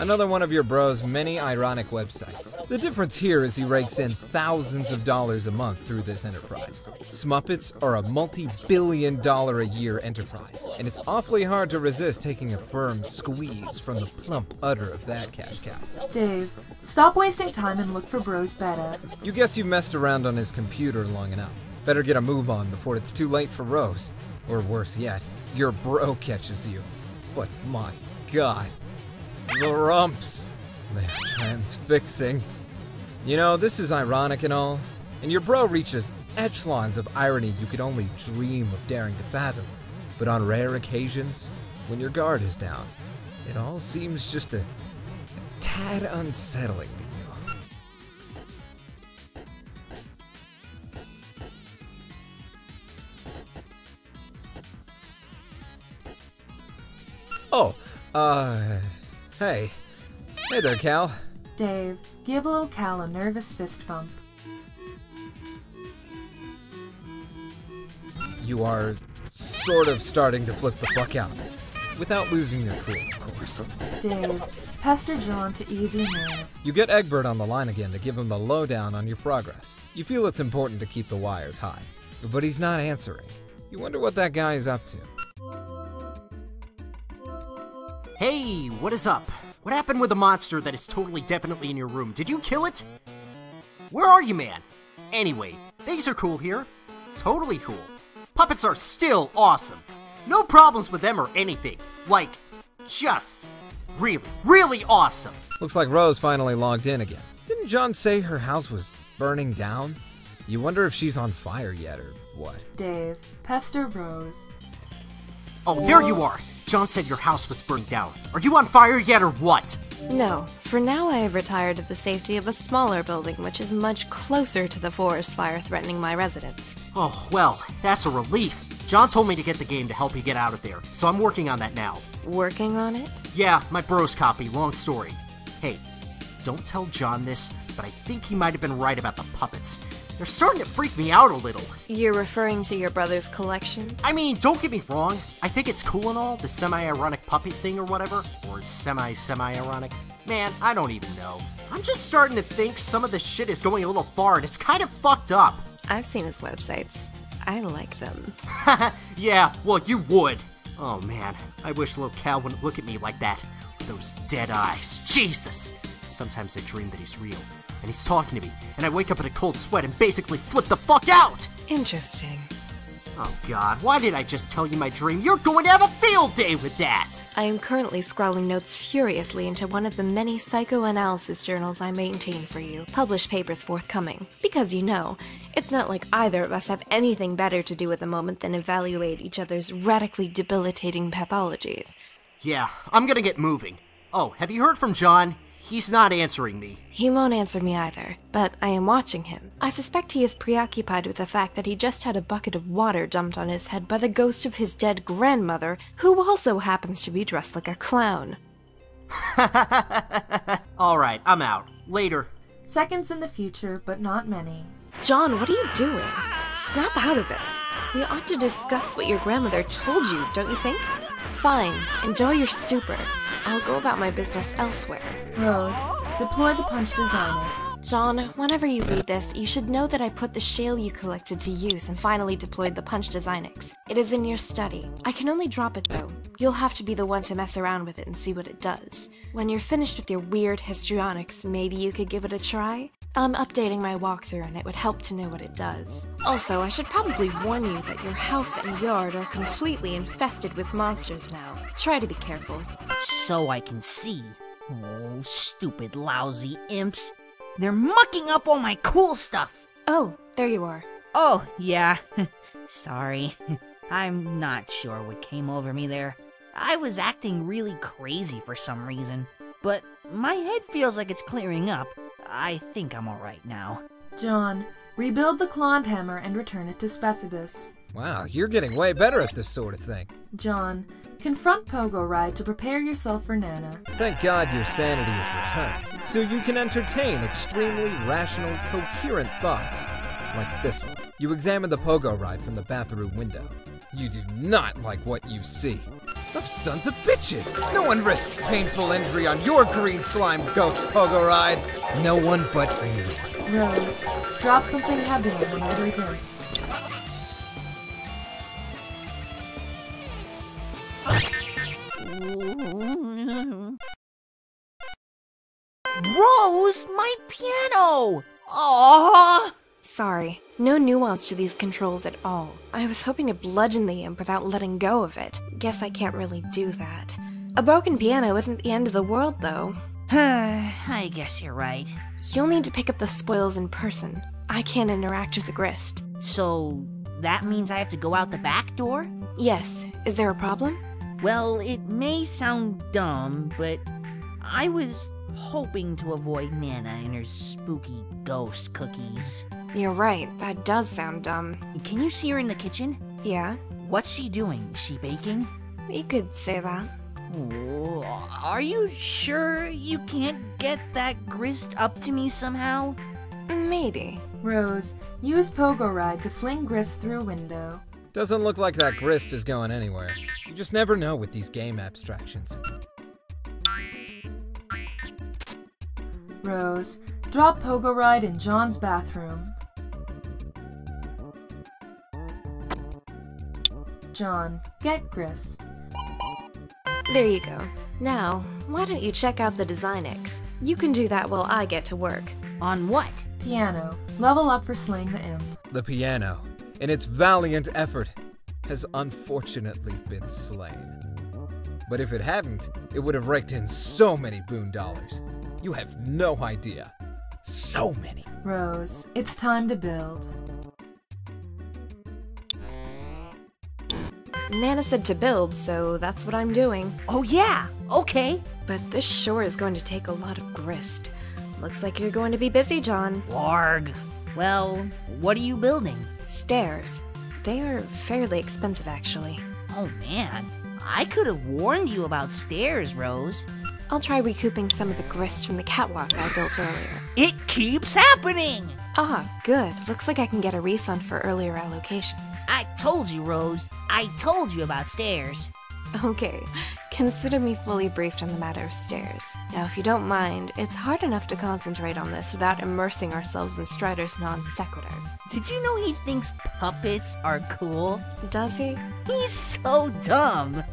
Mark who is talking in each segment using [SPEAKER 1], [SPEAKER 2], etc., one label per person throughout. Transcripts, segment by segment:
[SPEAKER 1] Another one of your bro's many ironic websites. The difference here is he rakes in thousands of dollars a month through this enterprise. Smuppets are a multi-billion-dollar-a-year enterprise, and it's awfully hard to resist taking a firm squeeze from the plump udder of that cash cow.
[SPEAKER 2] Dave, stop wasting time and look for bro's better.
[SPEAKER 1] You guess you messed around on his computer long enough. Better get a move on before it's too late for Rose. Or worse yet, your bro catches you. But my God. The rumps. They're transfixing. You know, this is ironic and all, and your bro reaches echelons of irony you could only dream of daring to fathom. But on rare occasions, when your guard is down, it all seems just a tad unsettling to you. Oh, hey. Hey there, Cal.
[SPEAKER 2] Dave, give little Cal a nervous fist bump.
[SPEAKER 1] You are sort of starting to flip the fuck out. Without losing your cool, of course.
[SPEAKER 2] Dave, pester John to ease your nerves.
[SPEAKER 1] You get Egbert on the line again to give him the lowdown on your progress. You feel it's important to keep the wires high, but he's not answering. You wonder what that guy is up to.
[SPEAKER 3] Hey, what is up? What happened with the monster that is totally definitely in your room? Did you kill it? Where are you, man? Anyway, things are cool here. Totally cool. Puppets are still awesome. No problems with them or anything. Like, just really, really awesome.
[SPEAKER 1] Looks like Rose finally logged in again. Didn't John say her house was burning down? You wonder if she's on fire yet or what?
[SPEAKER 2] Dave, pester Rose.
[SPEAKER 3] Oh, there you are. John said your house was burned down. Are you on fire yet or what?
[SPEAKER 4] No. For now I have retired to the safety of a smaller building which is much closer to the forest fire threatening my residence.
[SPEAKER 3] Oh, well, that's a relief. John told me to get the game to help you get out of there, so I'm working on that now.
[SPEAKER 4] Working on it?
[SPEAKER 3] Yeah, my bro's copy, long story. Hey, don't tell John this, but I think he might have been right about the puppets. They're starting to freak me out a little.
[SPEAKER 4] You're referring to your brother's collection?
[SPEAKER 3] I mean, don't get me wrong. I think it's cool and all, the semi-ironic puppet thing or whatever. Or semi-ironic. Man, I don't even know. I'm just starting to think some of this shit is going a little far and it's kind of fucked up.
[SPEAKER 4] I've seen his websites. I like them.
[SPEAKER 3] Yeah, well, you would. Oh man, I wish little Cal wouldn't look at me like that. With those dead eyes. Jesus! Sometimes I dream that he's real. And he's talking to me, and I wake up in a cold sweat and basically flip the fuck out!
[SPEAKER 4] Interesting.
[SPEAKER 3] Oh God, why did I just tell you my dream? You're going to have a field day with that!
[SPEAKER 4] I am currently scrawling notes furiously into one of the many psychoanalysis journals I maintain for you. Published papers forthcoming. Because you know, it's not like either of us have anything better to do at the moment than evaluate each other's radically debilitating pathologies.
[SPEAKER 3] Yeah, I'm gonna get moving. Oh, have you heard from John? He's not answering me.
[SPEAKER 4] He won't answer me either, but I am watching him. I suspect he is preoccupied with the fact that he just had a bucket of water dumped on his head by the ghost of his dead grandmother, who also happens to be dressed like a clown.
[SPEAKER 3] Alright, I'm out. Later.
[SPEAKER 2] Seconds in the future, but not many.
[SPEAKER 4] John, what are you doing? Snap out of it. We ought to discuss what your grandmother told you, don't you think? Fine, enjoy your stupor. I'll go about my business elsewhere.
[SPEAKER 2] Rose, deploy the punch designer.
[SPEAKER 4] John, whenever you read this, you should know that I put the shale you collected to use and finally deployed the Punch Designix. It is in your study. I can only drop it though. You'll have to be the one to mess around with it and see what it does. When you're finished with your weird histrionics, maybe you could give it a try? I'm updating my walkthrough and it would help to know what it does. Also, I should probably warn you that your house and yard are completely infested with monsters now. Try to be careful.
[SPEAKER 5] So I can see. Oh, stupid, lousy imps. They're mucking up all my cool stuff.
[SPEAKER 4] Oh, there you are.
[SPEAKER 5] Oh, yeah. Sorry. I'm not sure what came over me there. I was acting really crazy for some reason, but my head feels like it's clearing up. I think I'm alright now.
[SPEAKER 2] John, rebuild the Clawed Hammer and return it to Specibus.
[SPEAKER 1] Wow, you're getting way better at this sort of thing.
[SPEAKER 2] John, confront Pogo Ride to prepare yourself for Nana.
[SPEAKER 1] Thank God your sanity is returned, so you can entertain extremely rational, coherent thoughts. Like this one. You examine the Pogo Ride from the bathroom window. You do not like what you see. Those sons of bitches! No one risks painful injury on your green slime ghost pogo ride! No one but me.
[SPEAKER 2] Rose, drop something heavy on one of those imps.
[SPEAKER 5] Rose, my piano! Aww!
[SPEAKER 4] Sorry, no nuance to these controls at all. I was hoping to bludgeon the imp without letting go of it. Guess I can't really do that. A broken piano isn't the end of the world, though.
[SPEAKER 5] I guess you're right.
[SPEAKER 4] You'll need to pick up the spoils in person. I can't interact with the grist.
[SPEAKER 5] So, that means I have to go out the back door?
[SPEAKER 4] Yes. Is there a problem?
[SPEAKER 5] Well, it may sound dumb, but I was hoping to avoid Nana and her spooky ghost cookies.
[SPEAKER 4] You're right, that does sound dumb.
[SPEAKER 5] Can you see her in the kitchen?
[SPEAKER 4] Yeah?
[SPEAKER 5] What's she doing? Is she baking?
[SPEAKER 4] You could say that.
[SPEAKER 5] Oh, are you sure you can't get that grist up to me somehow?
[SPEAKER 4] Maybe.
[SPEAKER 2] Rose, use Pogo Ride to fling grist through a window.
[SPEAKER 1] Doesn't look like that grist is going anywhere. You just never know with these game abstractions.
[SPEAKER 2] Rose, drop Pogo Ride in John's bathroom. John, get grist.
[SPEAKER 4] There you go. Now, why don't you check out the Designex? You can do that while I get to work.
[SPEAKER 5] On what?
[SPEAKER 2] Piano, level up for slaying the imp.
[SPEAKER 1] The piano, in its valiant effort, has unfortunately been slain. But if it hadn't, it would have raked in so many BOONDOLLARS. You have no idea. So many.
[SPEAKER 2] Rose, it's time to build.
[SPEAKER 4] Nana said to build, so that's what I'm doing.
[SPEAKER 5] Oh yeah, okay.
[SPEAKER 4] But this sure is going to take a lot of grist. Looks like you're going to be busy, John.
[SPEAKER 5] Warg. Well, what are you building?
[SPEAKER 4] Stairs. They are fairly expensive, actually.
[SPEAKER 5] Oh man, I could have warned you about stairs, Rose.
[SPEAKER 4] I'll try recouping some of the grist from the catwalk I built earlier.
[SPEAKER 5] It keeps happening!
[SPEAKER 4] Ah, good. Looks like I can get a refund for earlier allocations.
[SPEAKER 5] I told you, Rose. I told you about stairs.
[SPEAKER 4] Okay, consider me fully briefed on the matter of stairs. Now, if you don't mind, it's hard enough to concentrate on this without immersing ourselves in Strider's non sequitur.
[SPEAKER 5] Did you know he thinks puppets are cool?
[SPEAKER 4] Does he?
[SPEAKER 5] He's so dumb.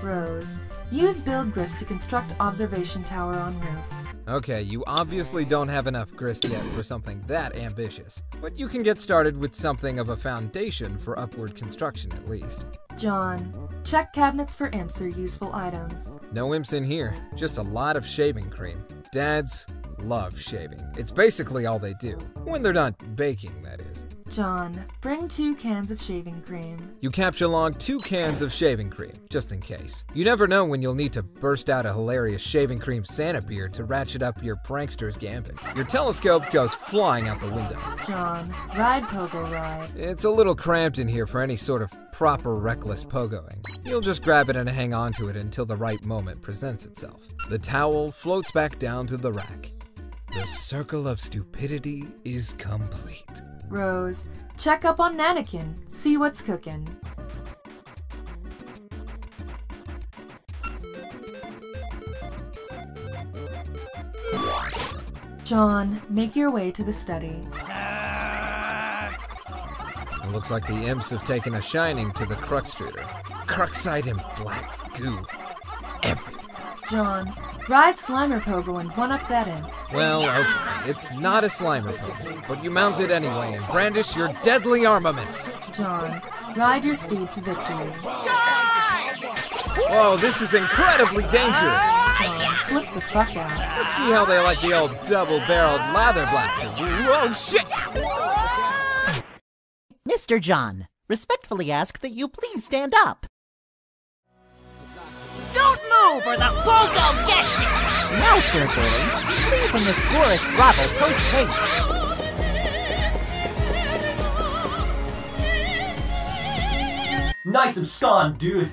[SPEAKER 2] Rose, use build grist to construct observation tower on roof.
[SPEAKER 1] Okay, you obviously don't have enough grist yet for something that ambitious, but you can get started with something of a foundation for upward construction at least.
[SPEAKER 2] John, check cabinets for imps or useful items.
[SPEAKER 1] No imps in here, just a lot of shaving cream. Dads love shaving. It's basically all they do. When they're not baking, that is.
[SPEAKER 2] John, bring 2 cans of shaving cream.
[SPEAKER 1] You capture along 2 cans of shaving cream, just in case. You never know when you'll need to burst out a hilarious shaving cream Santa beard to ratchet up your prankster's gambit. Your telescope goes flying out the window.
[SPEAKER 2] John, ride Pogo Ride.
[SPEAKER 1] It's a little cramped in here for any sort of proper reckless pogoing. You'll just grab it and hang on to it until the right moment presents itself. The towel floats back down to the rack. The circle of stupidity is complete.
[SPEAKER 2] Rose, check up on Nanakin. See what's cooking. John, make your way to the study.
[SPEAKER 1] It looks like the imps have taken a shining to the Cruxtruder. Cruxite and black goo everywhere.
[SPEAKER 2] John, ride Slimer Pogo and one-up that imp.
[SPEAKER 1] Well, okay, it's not a Slimer Pogo, but you mount it anyway and brandish your deadly armaments.
[SPEAKER 2] John, ride your steed to victory.
[SPEAKER 1] Whoa, this is incredibly dangerous.
[SPEAKER 2] John, flip the fuck out.
[SPEAKER 1] Let's see how they like the old double-barreled lather blaster. Whoa, shit!
[SPEAKER 6] Mr. John, respectfully ask that you please stand up.
[SPEAKER 5] Don't move or the Pogo gets you!
[SPEAKER 6] Now, Sir Bully, flee from this boorish rabble post-haste.
[SPEAKER 7] Nice abscond, dude.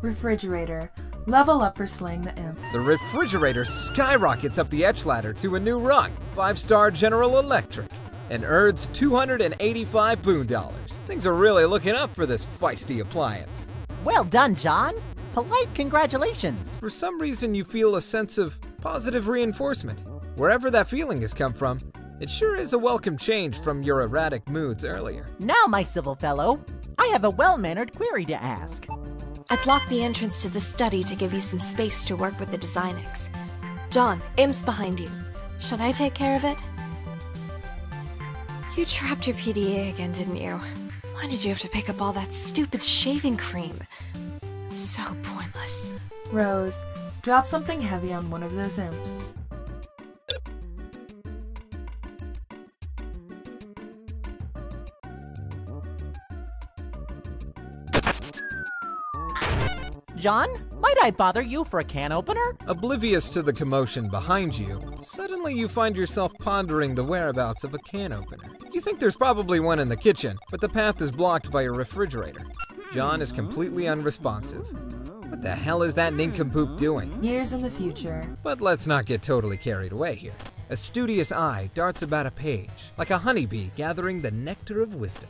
[SPEAKER 2] Refrigerator, Level up for slaying the imp.
[SPEAKER 1] The refrigerator skyrockets up the ECHELADDER to a new rung, 5-star General Electric, and earns 285 BOONDOLLARS. Things are really looking up for this feisty appliance.
[SPEAKER 6] Well done, John. Polite congratulations.
[SPEAKER 1] For some reason, you feel a sense of positive reinforcement. Wherever that feeling has come from, it sure is a welcome change from your erratic moods earlier.
[SPEAKER 6] Now, my civil fellow, I have a well-mannered query to ask.
[SPEAKER 4] I blocked the entrance to the study to give you some space to work with the Designex. John, Imps behind you. Should I take care of it? You trapped your PDA again, didn't you? Why did you have to pick up all that stupid shaving cream? So pointless.
[SPEAKER 2] Rose, drop something heavy on one of those imps.
[SPEAKER 6] John, might I bother you for a can opener?
[SPEAKER 1] Oblivious to the commotion behind you, suddenly you find yourself pondering the whereabouts of a can opener. You think there's probably one in the kitchen, but the path is blocked by a refrigerator. John is completely unresponsive. What the hell is that nincompoop doing?
[SPEAKER 2] Years in the future.
[SPEAKER 1] But let's not get totally carried away here. A studious eye darts about a page, like a honeybee gathering the nectar of wisdom.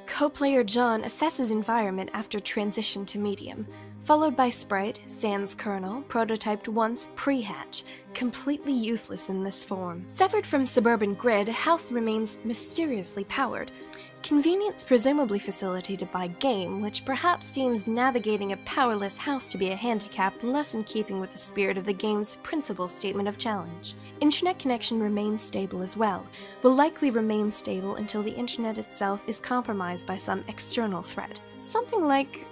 [SPEAKER 4] Co-player John assesses environment after transition to medium, followed by Sprite, sans kernel, prototyped once pre-hatch, completely useless in this form. Severed from suburban grid, house remains mysteriously powered. Convenience presumably facilitated by game, which perhaps deems navigating a powerless house to be a handicap less in keeping with the spirit of the game's principal statement of challenge. Internet connection remains stable as well, will likely remain stable until the internet itself is compromised by some external threat. Something like,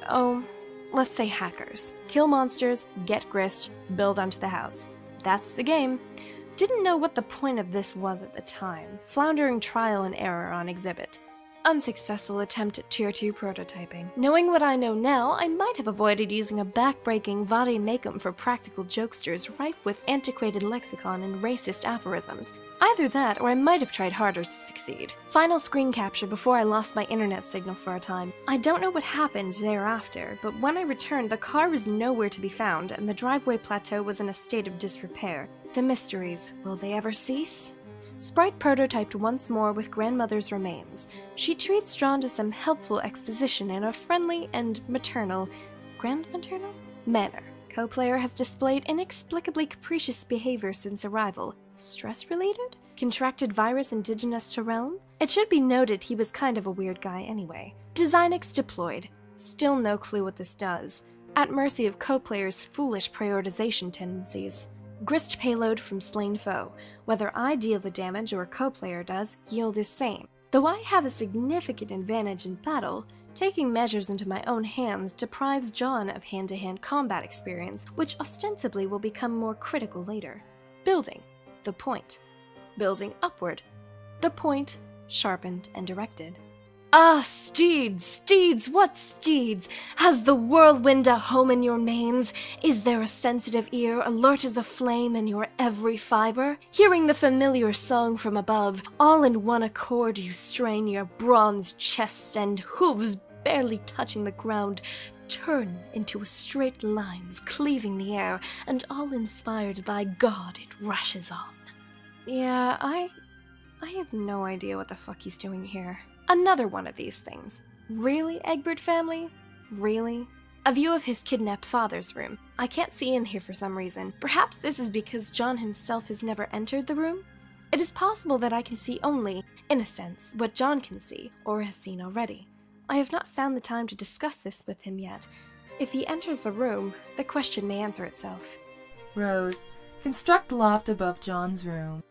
[SPEAKER 4] let's say hackers. Kill monsters, get grist, build onto the house. That's the game. Didn't know what the point of this was at the time. Floundering trial and error on exhibit. Unsuccessful attempt at Tier 2 prototyping. Knowing what I know now, I might have avoided using a back-breaking vade-mecum for practical jokesters rife with antiquated lexicon and racist aphorisms. Either that, or I might have tried harder to succeed. Final screen capture before I lost my internet signal for a time. I don't know what happened thereafter, but when I returned, the car was nowhere to be found, and the driveway plateau was in a state of disrepair. The mysteries, will they ever cease? Sprite prototyped once more with grandmother's remains. She treats John to some helpful exposition in a friendly and maternal, grandmaternal? Manner. Co-player has displayed inexplicably capricious behavior since arrival. Stress-related? Contracted virus indigenous to realm? It should be noted he was kind of a weird guy anyway. Designex deployed. Still no clue what this does. At mercy of co-player's foolish prioritization tendencies. Grist payload from slain foe. Whether I deal the damage or co-player does, yield is same. Though I have a significant advantage in battle, taking measures into my own hands deprives John of hand-to-hand combat experience, which ostensibly will become more critical later. Building. The point. Building upward. The point. Sharpened and directed. Ah, steeds, steeds, what steeds? Has the whirlwind a home in your manes? Is there a sensitive ear, alert as a flame in your every fiber? Hearing the familiar song from above, all in one accord you strain your bronze chest and hooves barely touching the ground, turn into straight lines cleaving the air, and all inspired by God it rushes on. Yeah, I have no idea what the fuck he's doing here. Another one of these things. Really, Egbert family? Really? A view of his kidnapped father's room. I can't see in here for some reason. Perhaps this is because John himself has never entered the room? It is possible that I can see only, in a sense, what John can see, or has seen already. I have not found the time to discuss this with him yet. If he enters the room, the question may answer itself.
[SPEAKER 2] Rose, construct loft above John's room.